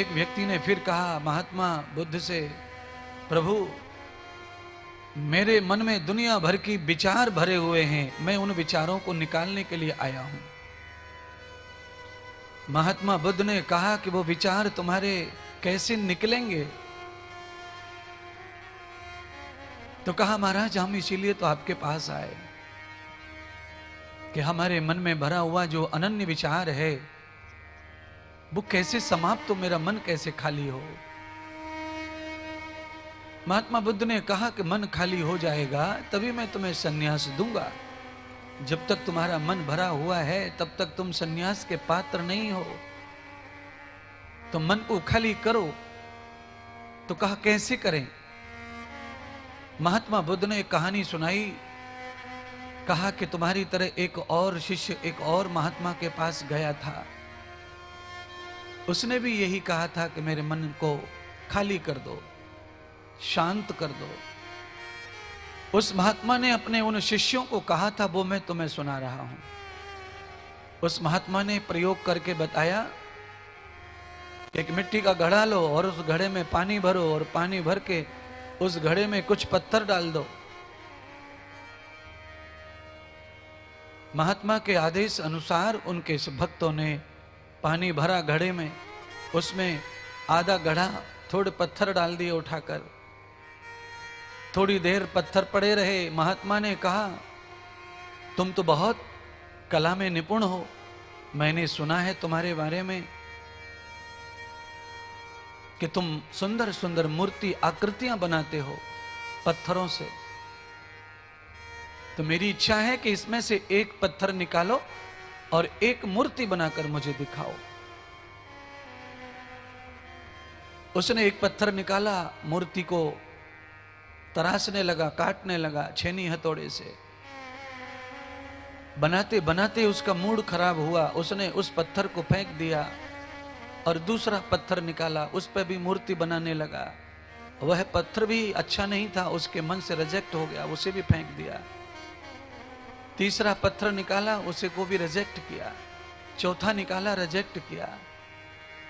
एक व्यक्ति ने फिर कहा महात्मा बुद्ध से, प्रभु मेरे मन में दुनिया भर की विचार भरे हुए हैं, मैं उन विचारों को निकालने के लिए आया हूं। महात्मा बुद्ध ने कहा कि वो विचार तुम्हारे कैसे निकलेंगे? तो कहा महाराज हम इसीलिए तो आपके पास आए कि हमारे मन में भरा हुआ जो अनन्य विचार है वो कैसे समाप्त हो, मेरा मन कैसे खाली हो। महात्मा बुद्ध ने कहा कि मन खाली हो जाएगा तभी मैं तुम्हें सन्यास दूंगा। जब तक तुम्हारा मन भरा हुआ है तब तक तुम सन्यास के पात्र नहीं हो। तो मन को खाली करो। तो कहा कैसे करें? महात्मा बुद्ध ने एक कहानी सुनाई। कहा कि तुम्हारी तरह एक और शिष्य एक और महात्मा के पास गया था। उसने भी यही कहा था कि मेरे मन को खाली कर दो, शांत कर दो। उस महात्मा ने अपने उन शिष्यों को कहा था वो मैं तुम्हें सुना रहा हूं। उस महात्मा ने प्रयोग करके बताया, एक मिट्टी का घड़ा लो और उस घड़े में पानी भरो और पानी भर के उस घड़े में कुछ पत्थर डाल दो। महात्मा के आदेश अनुसार उनके भक्तों ने पानी भरा घड़े में, उसमें आधा घड़ा थोड़े पत्थर डाल दिए उठाकर। थोड़ी देर पत्थर पड़े रहे। महात्मा ने कहा तुम तो बहुत कला में निपुण हो, मैंने सुना है तुम्हारे बारे में कि तुम सुंदर सुंदर मूर्ति आकृतियां बनाते हो पत्थरों से। तो मेरी इच्छा है कि इसमें से एक पत्थर निकालो और एक मूर्ति बनाकर मुझे दिखाओ। उसने एक पत्थर निकाला, मूर्ति को तराशने लगा, काटने लगा छेनी हथौड़े से। बनाते बनाते उसका मूड खराब हुआ। उसने उस पत्थर को फेंक दिया और दूसरा पत्थर निकाला, उस पर भी मूर्ति बनाने लगा। वह पत्थर भी अच्छा नहीं था, उसके मन से रिजेक्ट हो गया, उसे भी फेंक दिया। तीसरा पत्थर निकाला, उसे को भी रिजेक्ट किया। चौथा निकाला, रिजेक्ट किया।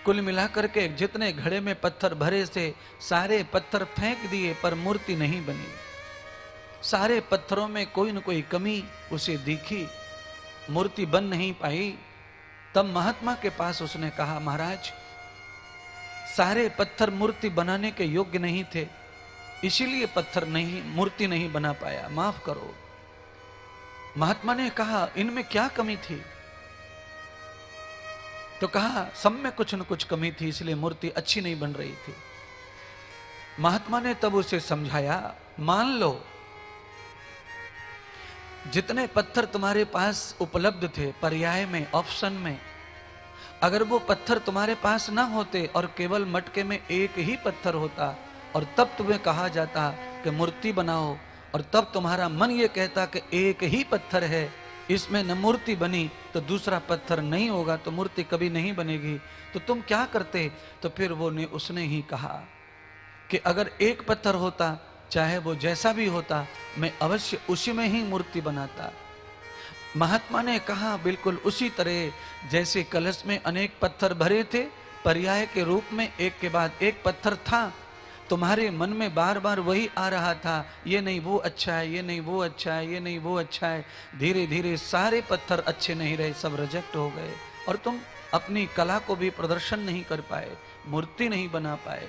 कुल मिलाकर के जितने घड़े में पत्थर भरे थे सारे पत्थर फेंक दिए, पर मूर्ति नहीं बनी। सारे पत्थरों में कोई न कोई कमी उसे दिखी, मूर्ति बन नहीं पाई। तब महात्मा के पास उसने कहा महाराज सारे पत्थर मूर्ति बनाने के योग्य नहीं थे, इसीलिए पत्थर नहीं, मूर्ति नहीं बना पाया, माफ करो। महात्मा ने कहा इनमें क्या कमी थी? तो कहा सब में कुछ न कुछ कमी थी, इसलिए मूर्ति अच्छी नहीं बन रही थी। महात्मा ने तब उसे समझाया, मान लो जितने पत्थर तुम्हारे पास उपलब्ध थे पर्याय में, ऑप्शन में, अगर वो पत्थर तुम्हारे पास ना होते और केवल मटके में एक ही पत्थर होता और तब तुम्हें कहा जाता कि मूर्ति बनाओ, और तब तुम्हारा मन ये कहता कि एक ही पत्थर है, इसमें न मूर्ति बनी तो दूसरा पत्थर नहीं होगा तो मूर्ति कभी नहीं बनेगी, तो तुम क्या करते? तो फिर उसने ही कहा कि अगर एक पत्थर होता, चाहे वो जैसा भी होता, मैं अवश्य उसी में ही मूर्ति बनाता। महात्मा ने कहा बिल्कुल उसी तरह जैसे कलश में अनेक पत्थर भरे थे, पर्याय के रूप में एक के बाद एक पत्थर था, तुम्हारे मन में बार बार वही आ रहा था, ये नहीं वो अच्छा है, ये नहीं वो अच्छा है, ये नहीं वो अच्छा है। धीरे धीरे सारे पत्थर अच्छे नहीं रहे, सब रिजेक्ट हो गए और तुम अपनी कला को भी प्रदर्शन नहीं कर पाए, मूर्ति नहीं बना पाए।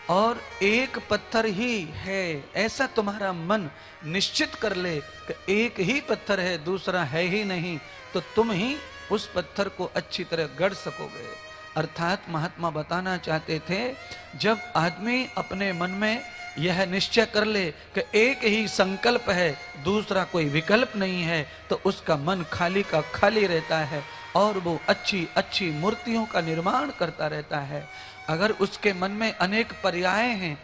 और एक पत्थर ही है ऐसा तुम्हारा मन निश्चित कर ले कि एक ही पत्थर है, दूसरा है ही नहीं, तो तुम ही उस पत्थर को अच्छी तरह गढ़ सकोगे। अर्थात महात्मा बताना चाहते थे जब आदमी अपने मन में यह निश्चय कर ले कि एक ही संकल्प है, दूसरा कोई विकल्प नहीं है, तो उसका मन खाली का खाली रहता है और वो अच्छी अच्छी मूर्तियों का निर्माण करता रहता है। अगर उसके मन में अनेक पर्याय हैं,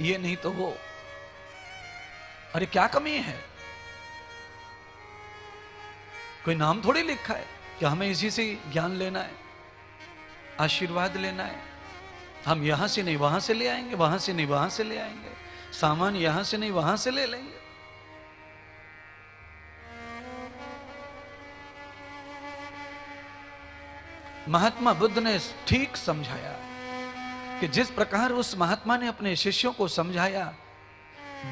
ये नहीं तो वो, अरे क्या कमी है? कोई नाम थोड़ी लिखा है कि हमें इसी से ज्ञान लेना है, आशीर्वाद लेना है। हम यहां से नहीं वहां से ले आएंगे, वहां से नहीं वहां से ले आएंगे, सामान यहां से नहीं वहां से ले लेंगे। महात्मा बुद्ध ने ठीक समझाया कि जिस प्रकार उस महात्मा ने अपने शिष्यों को समझाया,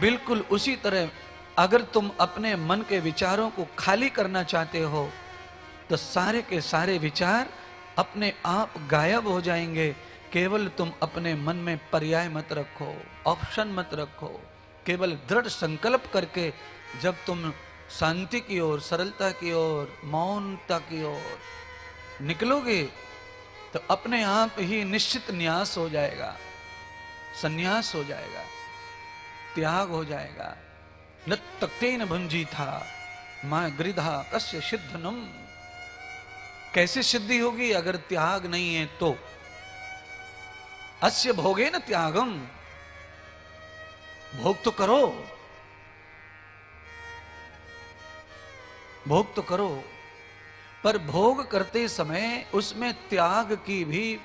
बिल्कुल उसी तरह अगर तुम अपने मन के विचारों को खाली करना चाहते हो तो सारे के सारे विचार अपने आप गायब हो जाएंगे। केवल तुम अपने मन में पर्याय मत रखो, ऑप्शन मत रखो। केवल दृढ़ संकल्प करके जब तुम शांति की ओर, सरलता की ओर, मौनता की ओर निकलोगे तो अपने आप ही निश्चित न्यास हो जाएगा, संन्यास हो जाएगा, त्याग हो जाएगा। न तक्तेन भुंजी था मां गृधा कस्य सिद्धनम। कैसे सिद्धि होगी अगर त्याग नहीं है तो? अस्य भोगे न त्यागम। भोग तो करो, भोग तो करो, पर भोग करते समय उसमें त्याग की भी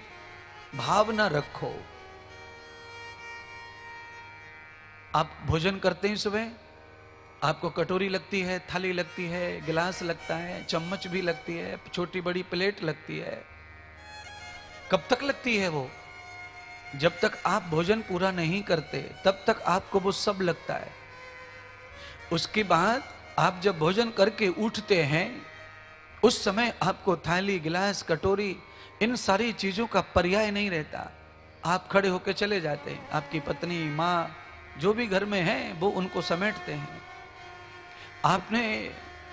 भावना रखो। आप भोजन करते हैं सुबह, आपको कटोरी लगती है, थाली लगती है, गिलास लगता है, चम्मच भी लगती है, छोटी बड़ी प्लेट लगती है। कब तक लगती है वो? जब तक आप भोजन पूरा नहीं करते तब तक आपको वो सब लगता है। उसके बाद आप जब भोजन करके उठते हैं उस समय आपको थाली, गिलास, कटोरी, इन सारी चीजों का पर्याय नहीं रहता। आप खड़े होकर चले जाते हैं, आपकी पत्नी, माँ, जो भी घर में है वो उनको समेटते हैं। आपने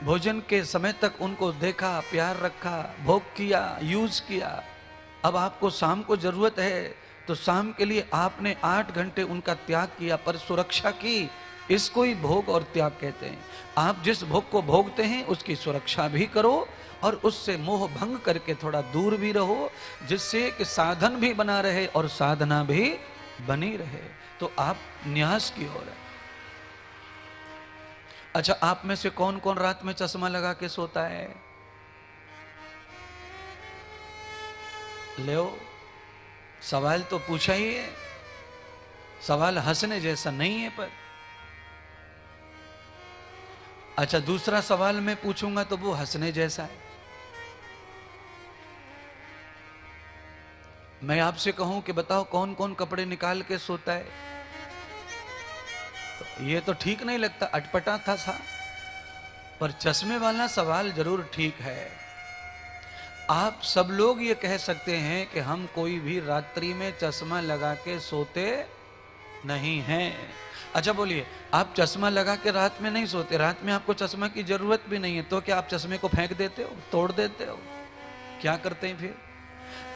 भोजन के समय तक उनको देखा, प्यार रखा, भोग किया, यूज किया। अब आपको शाम को जरूरत है तो शाम के लिए आपने 8 घंटे उनका त्याग किया, पर सुरक्षा की। इसको ही भोग और त्याग कहते हैं। आप जिस भोग को भोगते हैं उसकी सुरक्षा भी करो और उससे मोह भंग करके थोड़ा दूर भी रहो, जिससे कि साधन भी बना रहे और साधना भी बनी रहे। तो आप न्यास की ओर है। अच्छा, आप में से कौन कौन रात में चश्मा लगा के सोता है? ले सवाल तो पूछा ही है, सवाल हंसने जैसा नहीं है। पर अच्छा, दूसरा सवाल मैं पूछूंगा तो वो हंसने जैसा है। मैं आपसे कहूं कि बताओ कौन कौन कपड़े निकाल के सोता है, तो ये तो ठीक नहीं लगता, अटपटा था। पर चश्मे वाला सवाल जरूर ठीक है। आप सब लोग ये कह सकते हैं कि हम कोई भी रात्रि में चश्मा लगा के सोते नहीं हैं। अच्छा बोलिए, आप चश्मा लगा के रात में नहीं सोते? रात में आपको चश्मा की जरूरत भी नहीं है, तो क्या आप चश्मे को फेंक देते हो, तोड़ देते हो? क्या करते हैं फिर?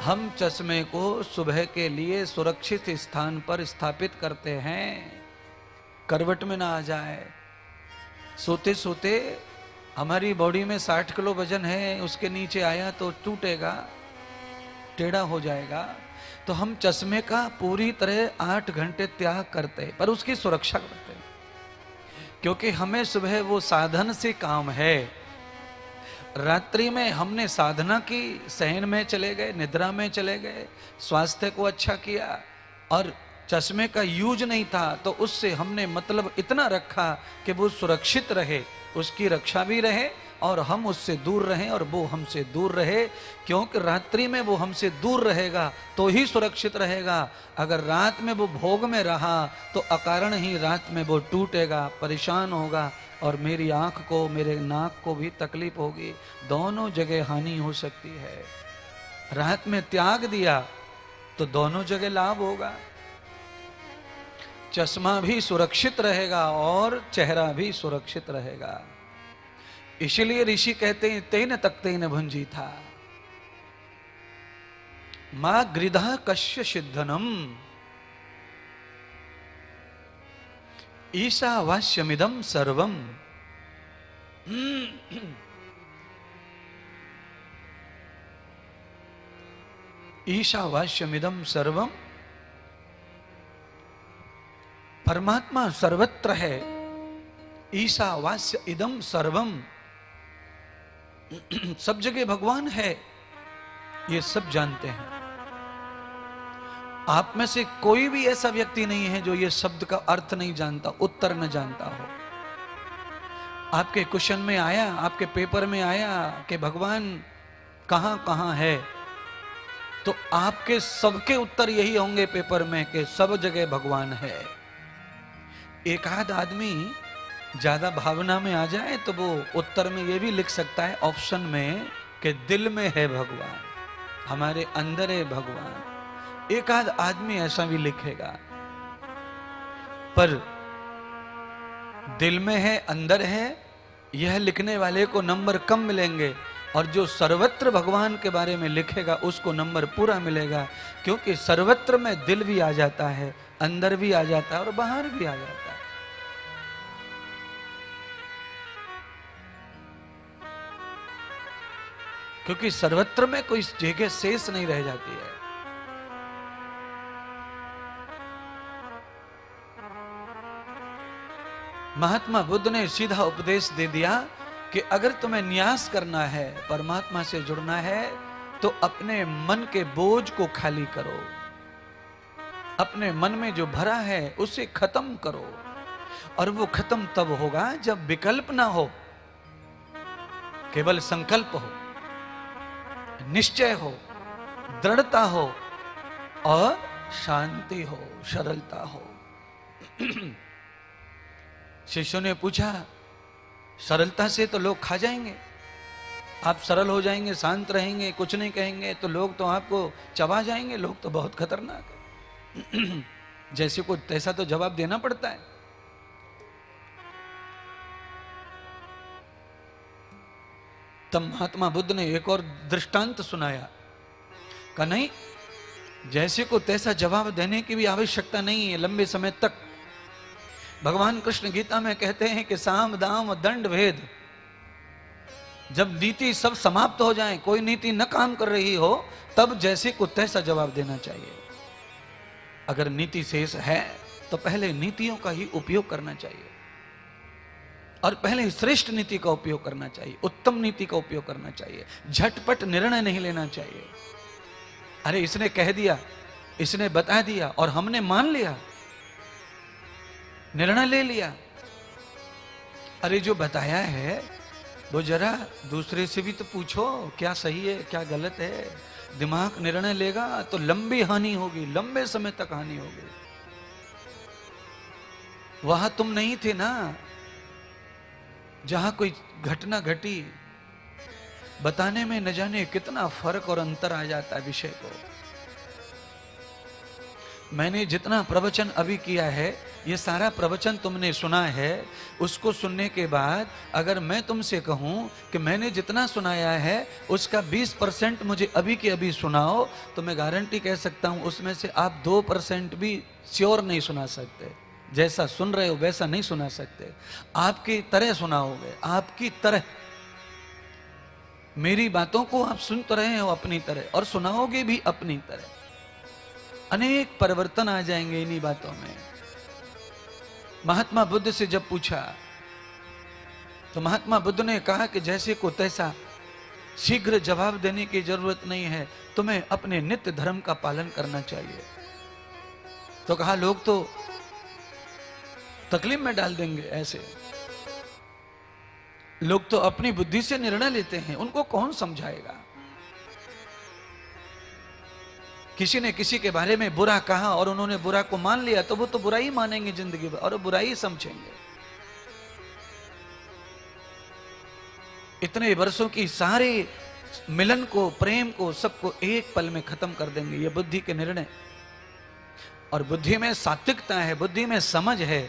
हम चश्मे को सुबह के लिए सुरक्षित स्थान पर स्थापित करते हैं, करवट में ना आ जाए। सोते सोते हमारी बॉडी में 60 किलो वजन है, उसके नीचे आया तो टूटेगा, टेढ़ा हो जाएगा। तो हम चश्मे का पूरी तरह 8 घंटे त्याग करते हैं, पर उसकी सुरक्षा करते हैं, क्योंकि हमें सुबह वो साधन से काम है। रात्रि में हमने साधना की, शयन में चले गए, निद्रा में चले गए, स्वास्थ्य को अच्छा किया, और चश्मे का यूज नहीं था तो उससे हमने मतलब इतना रखा कि वो सुरक्षित रहे, उसकी रक्षा भी रहे और हम उससे दूर रहें और वो हमसे दूर रहे। क्योंकि रात्रि में वो हमसे दूर रहेगा तो ही सुरक्षित रहेगा। अगर रात में वो भोग में रहा तो अकारण ही रात में वो टूटेगा, परेशान होगा और मेरी आंख को, मेरे नाक को भी तकलीफ होगी, दोनों जगह हानि हो सकती है। रात में त्याग दिया तो दोनों जगह लाभ होगा, चश्मा भी सुरक्षित रहेगा और चेहरा भी सुरक्षित रहेगा। इसलिए ऋषि कहते हैं तेन तक्तेन भुंजी था मां गृधा कश्य सिद्धनम ईशावास्यमिदं सर्वम। ईशावास्यमिदं सर्वम, परमात्मा सर्वत्र है। ईशावास्य इदम सर्वम, सब जगह भगवान है, ये सब जानते हैं। आप में से कोई भी ऐसा व्यक्ति नहीं है जो ये शब्द का अर्थ नहीं जानता, उत्तर न जानता हो। आपके क्वेश्चन में आया, आपके पेपर में आया कि भगवान कहां कहां है, तो आपके सबके उत्तर यही होंगे पेपर में कि सब जगह भगवान है। एक आध आदमी ज्यादा भावना में आ जाए तो वो उत्तर में ये भी लिख सकता है ऑप्शन में कि दिल में है भगवान, हमारे अंदर है भगवान। एक आध आदमी ऐसा भी लिखेगा, पर दिल में है, अंदर है, यह लिखने वाले को नंबर कम मिलेंगे, और जो सर्वत्र भगवान के बारे में लिखेगा उसको नंबर पूरा मिलेगा, क्योंकि सर्वत्र में दिल भी आ जाता है, अंदर भी आ जाता है और बाहर भी आ जाता है। क्योंकि सर्वत्र में कोई जगह शेष नहीं रह जाती है। महात्मा बुद्ध ने सीधा उपदेश दे दिया कि अगर तुम्हें न्यास करना है, परमात्मा से जुड़ना है, तो अपने मन के बोझ को खाली करो, अपने मन में जो भरा है उसे खत्म करो। और वो खत्म तब होगा जब विकल्प ना हो, केवल संकल्प हो, निश्चय हो, दृढ़ता हो और शांति हो, सरलता हो। शिष्यों ने पूछा, सरलता से तो लोग खा जाएंगे, आप सरल हो जाएंगे, शांत रहेंगे, कुछ नहीं कहेंगे तो लोग तो आपको चबा जाएंगे, लोग तो बहुत खतरनाक है। जैसे को तैसा तो जवाब देना पड़ता है। तब महात्मा बुद्ध ने एक और दृष्टांत सुनाया। कहा नहीं, जैसे को तैसा जवाब देने की भी आवश्यकता नहीं है लंबे समय तक। भगवान कृष्ण गीता में कहते हैं कि साम दाम दंड भेद, जब नीति सब समाप्त हो जाए, कोई नीति न काम कर रही हो, तब जैसे को तैसा जवाब देना चाहिए। अगर नीति शेष है तो पहले नीतियों का ही उपयोग करना चाहिए, और पहले श्रेष्ठ नीति का उपयोग करना चाहिए, उत्तम नीति का उपयोग करना चाहिए। झटपट निर्णय नहीं लेना चाहिए। अरे इसने कह दिया, इसने बता दिया और हमने मान लिया, निर्णय ले लिया। अरे जो बताया है वो जरा दूसरे से भी तो पूछो, क्या सही है क्या गलत है। दिमाग निर्णय लेगा तो लंबी हानि होगी, लंबे समय तक हानि होगी। वहां तुम नहीं थे ना जहां कोई घटना घटी, बताने में न जाने कितना फर्क और अंतर आ जाता है विषय को। मैंने जितना प्रवचन अभी किया है, ये सारा प्रवचन तुमने सुना है, उसको सुनने के बाद अगर मैं तुमसे कहूं कि मैंने जितना सुनाया है उसका 20% मुझे अभी के अभी सुनाओ, तो मैं गारंटी कह सकता हूं उसमें से आप 2% भी श्योर नहीं सुना सकते। जैसा सुन रहे हो वैसा नहीं सुना सकते, आपकी तरह सुनाओगे, आपकी तरह। मेरी बातों को आप सुन तो रहे हो अपनी तरह और सुनाओगे भी अपनी तरह। अनेक परिवर्तन आ जाएंगे इन्हीं बातों में। महात्मा बुद्ध से जब पूछा तो महात्मा बुद्ध ने कहा कि जैसे को तैसा, शीघ्र जवाब देने की जरूरत नहीं है, तुम्हें अपने नित्य धर्म का पालन करना चाहिए। तो कहा लोग तो तकलीफ में डाल देंगे, ऐसे लोग तो अपनी बुद्धि से निर्णय लेते हैं, उनको कौन समझाएगा। किसी ने किसी के बारे में बुरा कहा और उन्होंने बुरा को मान लिया, तो वो तो बुरा ही मानेंगे जिंदगी भर और बुरा ही समझेंगे। इतने वर्षों की सारे मिलन को, प्रेम को, सबको एक पल में खत्म कर देंगे, ये बुद्धि के निर्णय। और बुद्धि में सात्विकता है, बुद्धि में समझ है,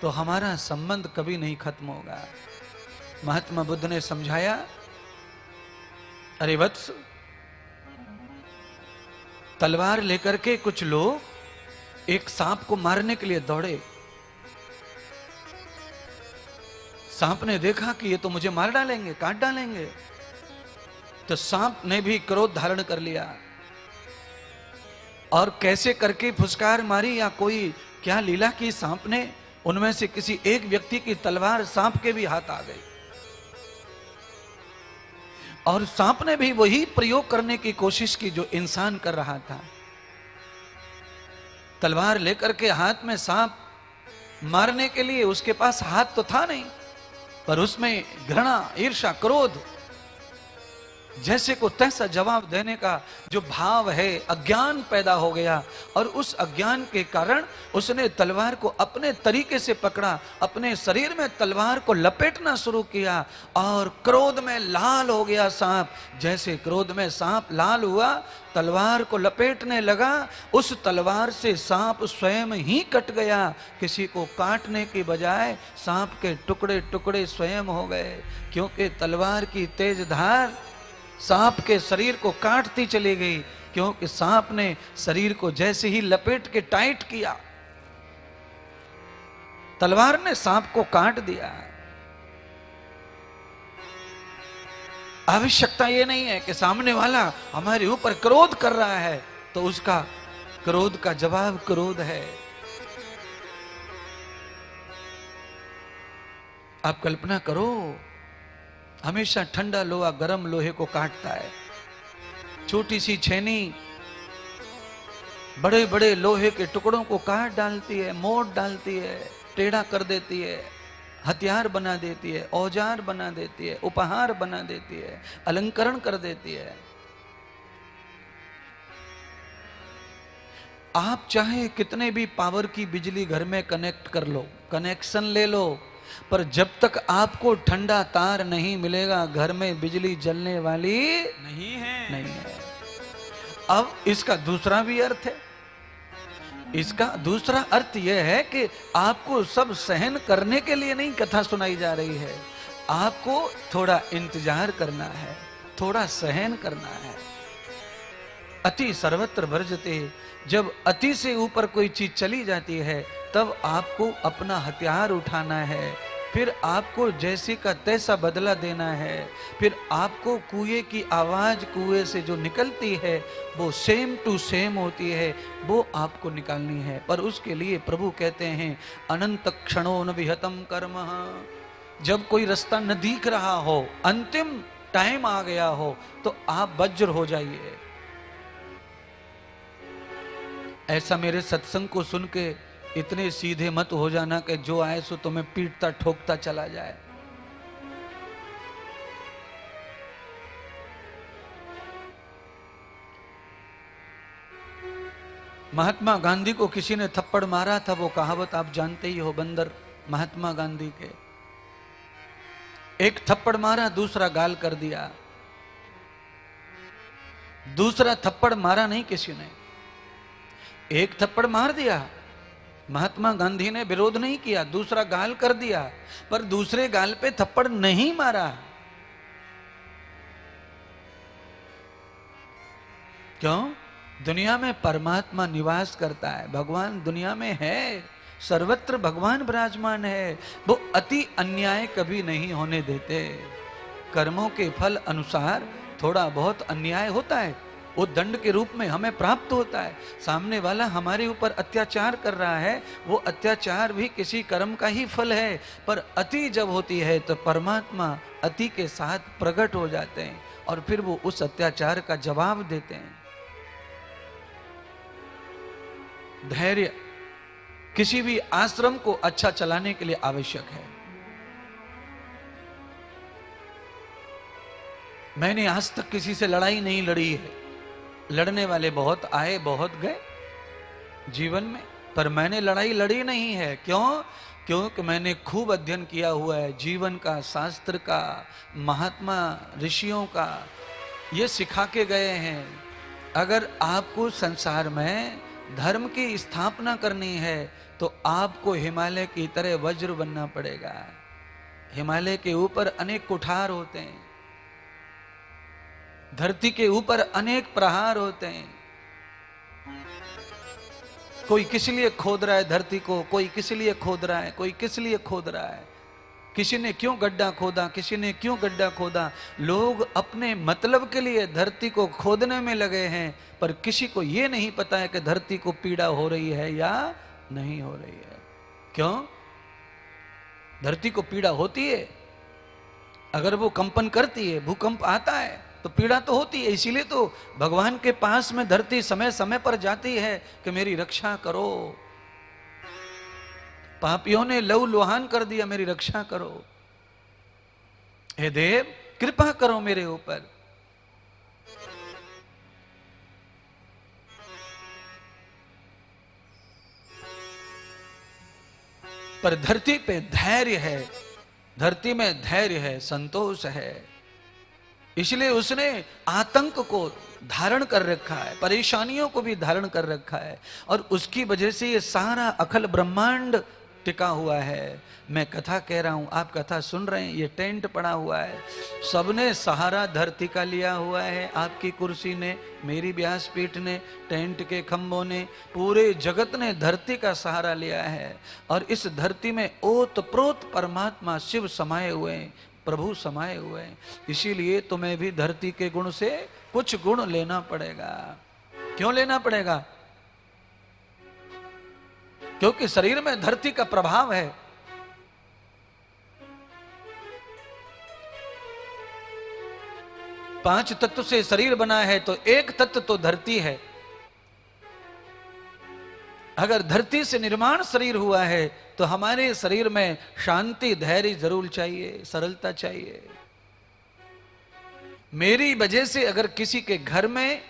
तो हमारा संबंध कभी नहीं खत्म होगा। महात्मा बुद्ध ने समझाया, अरे वत्स, तलवार लेकर के कुछ लोग एक सांप को मारने के लिए दौड़े। सांप ने देखा कि ये तो मुझे मार डालेंगे, काट डालेंगे, तो सांप ने भी क्रोध धारण कर लिया और कैसे करके फुसकार मारी या कोई क्या लीला की सांप ने, उनमें से किसी एक व्यक्ति की तलवार सांप के भी हाथ आ गई और सांप ने भी वही प्रयोग करने की कोशिश की जो इंसान कर रहा था। तलवार लेकर के हाथ में सांप मारने के लिए उसके पास हाथ तो था नहीं, पर उसमें घृणा, ईर्ष्या, क्रोध जैसे को तैसा जवाब देने का जो भाव है, अज्ञान पैदा हो गया और उस अज्ञान के कारण उसने तलवार को अपने तरीके से पकड़ा, अपने शरीर में तलवार को लपेटना शुरू किया और क्रोध में लाल हो गया सांप। जैसे क्रोध में सांप लाल हुआ, तलवार को लपेटने लगा, उस तलवार से सांप स्वयं ही कट गया। किसी को काटने की बजाय सांप के टुकड़े टुकड़े स्वयं हो गए, क्योंकि तलवार की तेज धार सांप के शरीर को काटती चली गई, क्योंकि सांप ने शरीर को जैसे ही लपेट के टाइट किया, तलवार ने सांप को काट दिया। आवश्यकता यह नहीं है कि सामने वाला हमारे ऊपर क्रोध कर रहा है तो उसका क्रोध का जवाब क्रोध है। आप कल्पना करो, हमेशा ठंडा लोहा गर्म लोहे को काटता है। छोटी सी छेनी बड़े बड़े लोहे के टुकड़ों को काट डालती है, मोड़ डालती है, टेढ़ा कर देती है, हथियार बना देती है, औजार बना देती है, उपहार बना देती है, अलंकरण कर देती है। आप चाहे कितने भी पावर की बिजली घर में कनेक्ट कर लो, कनेक्शन ले लो, पर जब तक आपको ठंडा तार नहीं मिलेगा घर में बिजली जलने वाली नहीं है। अब इसका दूसरा भी अर्थ है। इसका दूसरा अर्थ यह है कि आपको सब सहन करने के लिए नहीं कथा सुनाई जा रही है, आपको थोड़ा इंतजार करना है, थोड़ा सहन करना है। अति सर्वत्र वर्जते, जब अति से ऊपर कोई चीज चली जाती है तब आपको अपना हथियार उठाना है, फिर आपको जैसे का तैसा बदला देना है, फिर आपको कुएं की आवाज कुएं से जो निकलती है वो सेम टू सेम होती है, वो आपको निकालनी है। पर उसके लिए प्रभु कहते हैं अनंत क्षणों न विहतम कर्म। जब कोई रास्ता न दिख रहा हो, अंतिम टाइम आ गया हो, तो आप वज्र हो जाइए। ऐसा मेरे सत्संग को सुन के इतने सीधे मत हो जाना कि जो आए सो तुम्हें पीटता ठोकता चला जाए। महात्मा गांधी को किसी ने थप्पड़ मारा था, वो कहावत आप जानते ही हो, बंदर महात्मा गांधी के। एक थप्पड़ मारा, दूसरा गाल कर दिया। दूसरा थप्पड़ मारा नहीं किसी ने, एक थप्पड़ मार दिया। महात्मा गांधी ने विरोध नहीं किया, दूसरा गाल कर दिया, पर दूसरे गाल पे थप्पड़ नहीं मारा। क्यों? दुनिया में परमात्मा निवास करता है, भगवान दुनिया में है, सर्वत्र भगवान विराजमान है। वो अति अन्याय कभी नहीं होने देते। कर्मों के फल अनुसार थोड़ा बहुत अन्याय होता है, वो दंड के रूप में हमें प्राप्त होता है। सामने वाला हमारे ऊपर अत्याचार कर रहा है, वो अत्याचार भी किसी कर्म का ही फल है। पर अति जब होती है तो परमात्मा अति के साथ प्रकट हो जाते हैं और फिर वो उस अत्याचार का जवाब देते हैं। धैर्य किसी भी आश्रम को अच्छा चलाने के लिए आवश्यक है। मैंने आज तक किसी से लड़ाई नहीं लड़ी है, लड़ने वाले बहुत आए बहुत गए जीवन में, पर मैंने लड़ाई लड़ी नहीं है। क्यों? क्योंकि मैंने खूब अध्ययन किया हुआ है जीवन का, शास्त्र का, महात्मा ऋषियों का, ये सिखा के गए हैं। अगर आपको संसार में धर्म की स्थापना करनी है तो आपको हिमालय की तरह वज्र बनना पड़ेगा। हिमालय के ऊपर अनेक कुठार होते हैं, धरती के ऊपर अनेक प्रहार होते हैं। कोई किस लिए खोद रहा है धरती को, कोई किस लिए खोद रहा है, कोई किस लिए खोद रहा है, किसी ने क्यों गड्ढा खोदा, किसी ने क्यों गड्ढा खोदा। लोग अपने मतलब के लिए धरती को खोदने में लगे हैं, पर किसी को यह नहीं पता है कि धरती को पीड़ा हो रही है या नहीं हो रही है। क्यों? धरती को पीड़ा होती है, अगर वो कंपन करती है, भूकंप आता है तो पीड़ा तो होती है। इसीलिए तो भगवान के पास में धरती समय समय पर जाती है कि मेरी रक्षा करो। पापियों ने लहू लुहान कर दिया, मेरी रक्षा करो, हे देव कृपा करो मेरे ऊपर। पर धरती पे धैर्य है, धरती में धैर्य है, संतोष है। इसलिए उसने आतंक को धारण कर रखा है, परेशानियों को भी धारण कर रखा है, और उसकी वजह से ये सारा अखिल ब्रह्मांड टिका हुआ है। मैं कथा कह रहा हूं, आप कथा सुन रहे हैं, ये टेंट पड़ा हुआ है, सबने सहारा धरती का लिया हुआ है। आपकी कुर्सी ने, मेरी व्यासपीठ ने, टेंट के खंभों ने, पूरे जगत ने धरती का सहारा लिया है। और इस धरती में ओत प्रोत परमात्मा शिव समाये हुए हैं, प्रभु समाये हुए हैं। इसीलिए तुम्हें भी धरती के गुण से कुछ गुण लेना पड़ेगा। क्यों लेना पड़ेगा? क्योंकि शरीर में धरती का प्रभाव है। पांच तत्व से शरीर बना है, तो एक तत्व तो धरती है। अगर धरती से निर्माण शरीर हुआ है, तो हमारे शरीर में शांति, धैर्य जरूर चाहिए, सरलता चाहिए। मेरी वजह से अगर किसी के घर में,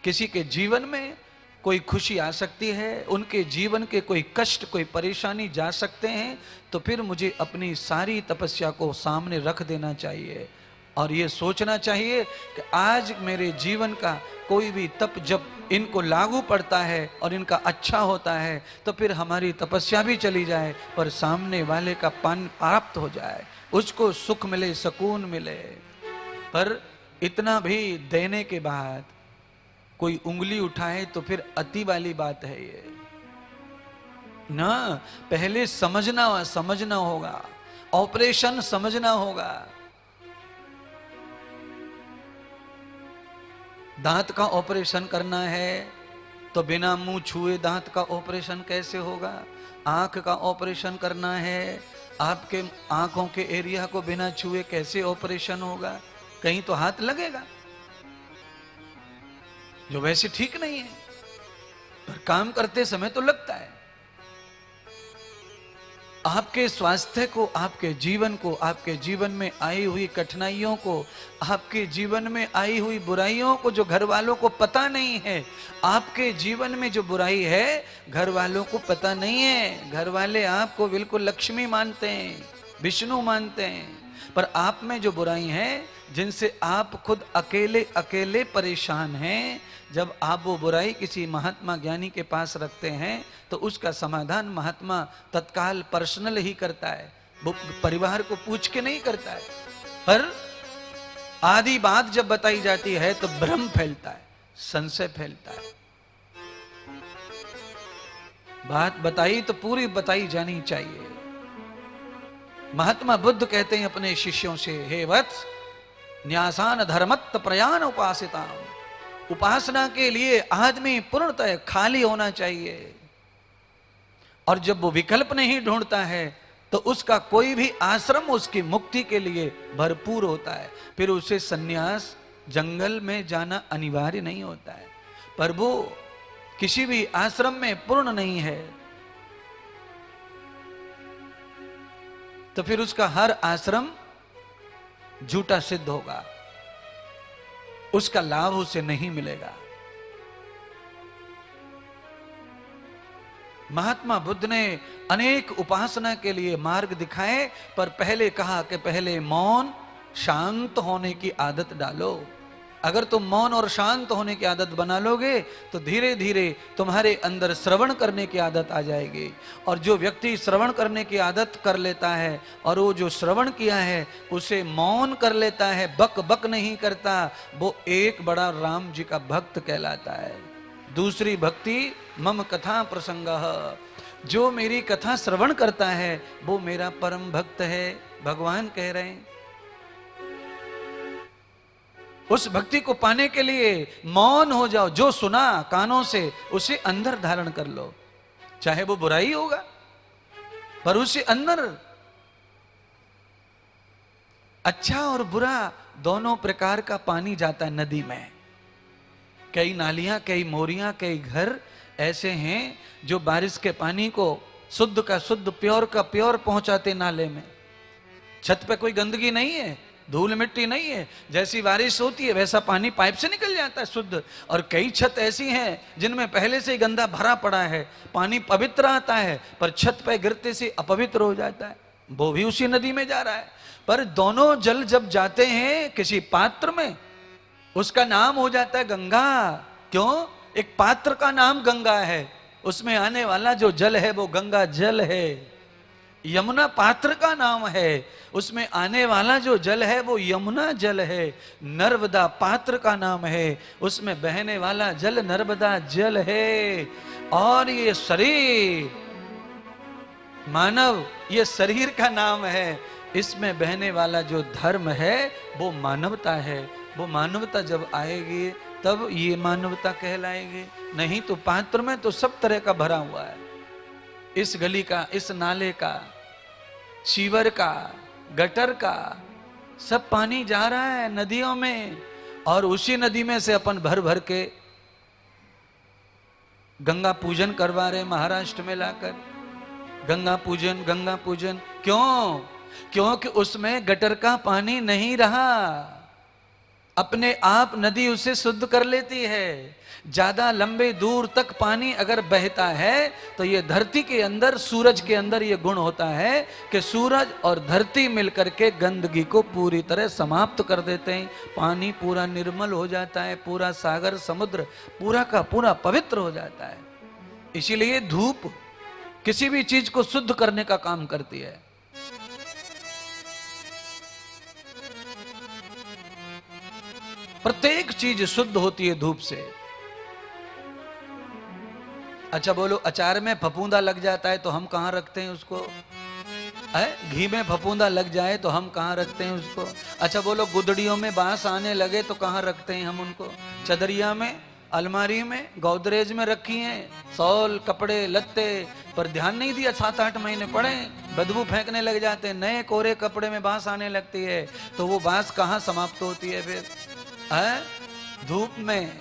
किसी के जीवन में कोई खुशी आ सकती है, उनके जीवन के कोई कष्ट, कोई परेशानी जा सकते हैं, तो फिर मुझे अपनी सारी तपस्या को सामने रख देना चाहिए और ये सोचना चाहिए कि आज मेरे जीवन का कोई भी तप जब इनको लागू पड़ता है और इनका अच्छा होता है, तो फिर हमारी तपस्या भी चली जाए, पर सामने वाले का पान प्राप्त हो जाए, उसको सुख मिले, सुकून मिले। पर इतना भी देने के बाद कोई उंगली उठाए तो फिर अति वाली बात है ये ना। पहले समझना होगा, ऑपरेशन समझना होगा। दांत का ऑपरेशन करना है तो बिना मुंह छुए दांत का ऑपरेशन कैसे होगा? आंख का ऑपरेशन करना है, आपके आंखों के एरिया को बिना छुए कैसे ऑपरेशन होगा? कहीं तो हाथ लगेगा, जो वैसे ठीक नहीं है, पर काम करते समय तो लगता है। आपके स्वास्थ्य को, आपके जीवन को, आपके जीवन में आई हुई कठिनाइयों को, आपके जीवन में आई हुई बुराइयों को जो घर वालों को पता नहीं है, आपके जीवन में जो बुराई है घर वालों को पता नहीं है। घर वाले आपको बिल्कुल लक्ष्मी मानते हैं, विष्णु मानते हैं, पर आप में जो बुराई है, जिनसे आप खुद अकेले अकेले परेशान हैं, जब आप वो बुराई किसी महात्मा ज्ञानी के पास रखते हैं, तो उसका समाधान महात्मा तत्काल पर्सनल ही करता है, वो परिवार को पूछ के नहीं करता है। पर आदि बात जब बताई जाती है तो भ्रम फैलता है, संशय फैलता है। बात बताई तो पूरी बताई जानी चाहिए। महात्मा बुद्ध कहते हैं अपने शिष्यों से, हे वत्स, न्यासान धर्मत्त प्रयाण उपासिता। उपासना के लिए आदमी पूर्णतः खाली होना चाहिए, और जब वो विकल्प नहीं ढूंढता है तो उसका कोई भी आश्रम उसकी मुक्ति के लिए भरपूर होता है। फिर उसे सन्यास, जंगल में जाना अनिवार्य नहीं होता है, पर वो किसी भी आश्रम में पूर्ण नहीं है, तो फिर उसका हर आश्रम झूठा सिद्ध होगा, उसका लाभ उसे नहीं मिलेगा। महात्मा बुद्ध ने अनेक उपासना के लिए मार्ग दिखाए, पर पहले कहा कि पहले मौन, शांत होने की आदत डालो। अगर तुम मौन और शांत होने की आदत बना लोगे तो धीरे धीरे तुम्हारे अंदर श्रवण करने की आदत आ जाएगी। और जो व्यक्ति श्रवण करने की आदत कर लेता है और वो जो श्रवण किया है उसे मौन कर लेता है, बक बक नहीं करता, वो एक बड़ा राम जी का भक्त कहलाता है। दूसरी भक्ति मम कथा प्रसंगः, जो मेरी कथा श्रवण करता है वो मेरा परम भक्त है, भगवान कह रहे हैं। उस भक्ति को पाने के लिए मौन हो जाओ, जो सुना कानों से उसे अंदर धारण कर लो, चाहे वो बुराई होगा पर उसे अंदर। अच्छा और बुरा दोनों प्रकार का पानी जाता है नदी में। कई नालियां, कई मोरियां, कई घर ऐसे हैं जो बारिश के पानी को शुद्ध का शुद्ध, प्योर का प्योर पहुंचाते नाले में। छत पे कोई गंदगी नहीं है, धूल मिट्टी नहीं है। जैसी बारिश होती है वैसा पानी पाइप से निकल जाता है शुद्ध। और कई छत ऐसी हैं जिनमें पहले से ही गंदा भरा पड़ा है, पानी पवित्र आता है पर छत पे गिरते से अपवित्र हो जाता है, वो भी उसी नदी में जा रहा है। पर दोनों जल जब जाते हैं किसी पात्र में, उसका नाम हो जाता है गंगा। क्यों? एक पात्र का नाम गंगा है, उसमें आने वाला जो जल है वो गंगा जल है। यमुना पात्र का नाम है, उसमें आने वाला जो जल है वो यमुना जल है। नर्मदा पात्र का नाम है, उसमें बहने वाला जल नर्मदा जल है। और ये शरीर मानव, ये शरीर का नाम है, इसमें बहने वाला जो धर्म है वो मानवता है। वो मानवता जब आएगी तब ये मानवता कहलाएगी, नहीं तो पात्र में तो सब तरह का भरा हुआ है। इस गली का, इस नाले का, सीवर का, गटर का, सब पानी जा रहा है नदियों में। और उसी नदी में से अपन भर भर के गंगा पूजन करवा रहे महाराष्ट्र में लाकर। गंगा पूजन, गंगा पूजन क्यों? क्योंकि उसमें गटर का पानी नहीं रहा, अपने आप नदी उसे शुद्ध कर लेती है। ज्यादा लंबे दूर तक पानी अगर बहता है तो ये धरती के अंदर, सूरज के अंदर ये गुण होता है कि सूरज और धरती मिलकर के गंदगी को पूरी तरह समाप्त कर देते हैं। पानी पूरा निर्मल हो जाता है, पूरा सागर समुद्र पूरा का पूरा पवित्र हो जाता है। इसीलिए धूप किसी भी चीज को शुद्ध करने का काम करती है। प्रत्येक चीज शुद्ध होती है धूप से। अच्छा बोलो, अचार में फफूंदा लग जाता है तो हम कहां रखते हैं उसको? घी में फफूंदा लग जाए तो हम कहां रखते हैं उसको? अच्छा बोलो, गुदड़ियों में बांस आने लगे तो कहां रखते हैं हम उनको? चदरिया में, अलमारी में, गोदरेज में रखी हैं, सॉल, कपड़े, लत्ते, पर ध्यान नहीं दिया। 7-8 महीने पड़े, बदबू फेंकने लग जाते हैं, नए कोरे कपड़े में बांस आने लगती है, तो वो बांस कहां समाप्त होती है फिर? धूप में।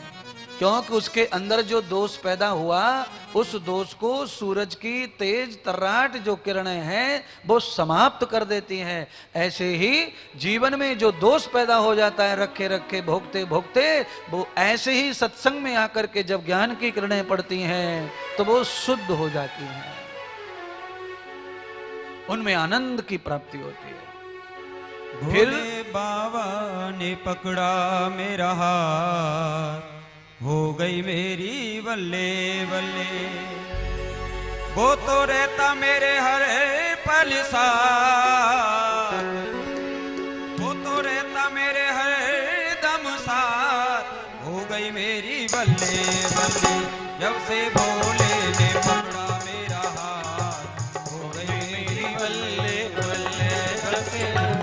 क्योंकि उसके अंदर जो दोष पैदा हुआ, उस दोष को सूरज की तेज तर्राट जो किरणें हैं वो समाप्त कर देती हैं। ऐसे ही जीवन में जो दोष पैदा हो जाता है रखे रखे भोगते भोगते, वो ऐसे ही सत्संग में आकर के जब ज्ञान की किरणें पड़ती हैं तो वो शुद्ध हो जाती हैं, उनमें आनंद की प्राप्ति होती है। फिर बाबा ने पकड़ा मेरा हाथ, हो गई मेरी बल्ले बल्ले। वो तो रहता मेरे हर पल साथ, वो तो रहता मेरे हर दम साथ, हो गई मेरी बल्ले बल्ले। जब से भोले ने पकड़ा मेरा हाथ, हो गई मेरी बल्ले बल्ले। जब से हो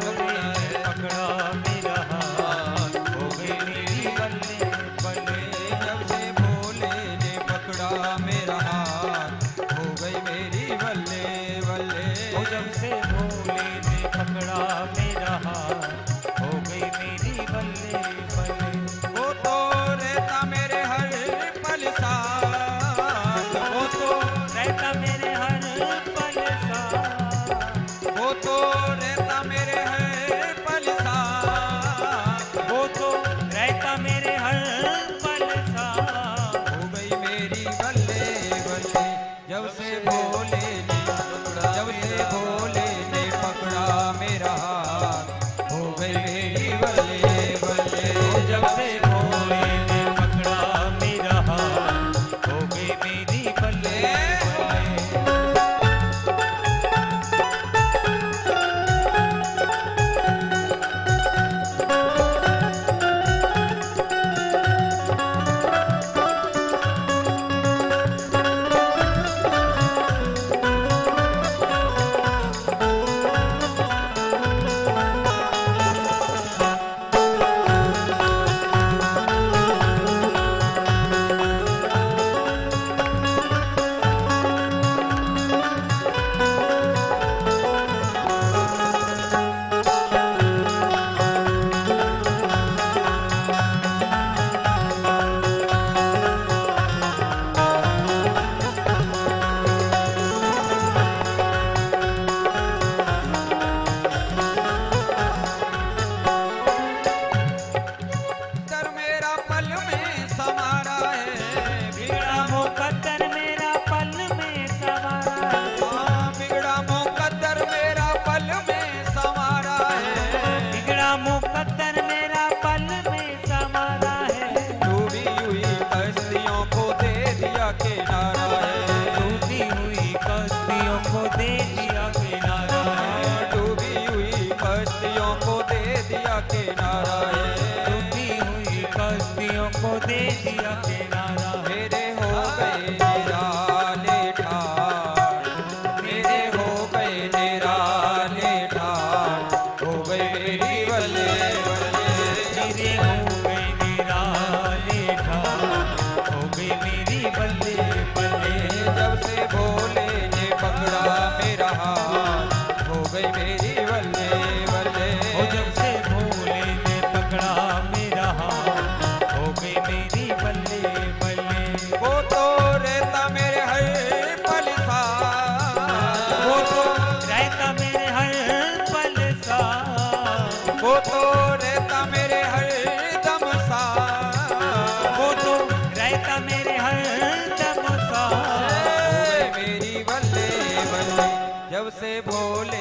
किनारा है। टूटी हुई कश्तियों को दे दिया किनारा। मेरे हो गए निराले ठाठ, मेरे हो गए निराले ठाठ, हो गई मेरी बल्ले बल्ले। मेरे हो गए निराले ठाठ, हो गई मेरी बल्ले बल्ले। जब से भोले ने पकड़ा मेरा हाथ, हो गई मेरी बल्ले बल्ले। ओ जब से भोले ने पकड़ा मेरा हाथ, हो गई मेरी बल्ले बल्ले। वो तो रहता मेरे हर पल सा, वो तो रहता मेरे हर पल सा, वो तो रहता मेरे हर दम सा, वो तो रहता मेरे हर दम सा। मेरी बल्ले बल्ले। जब से भोले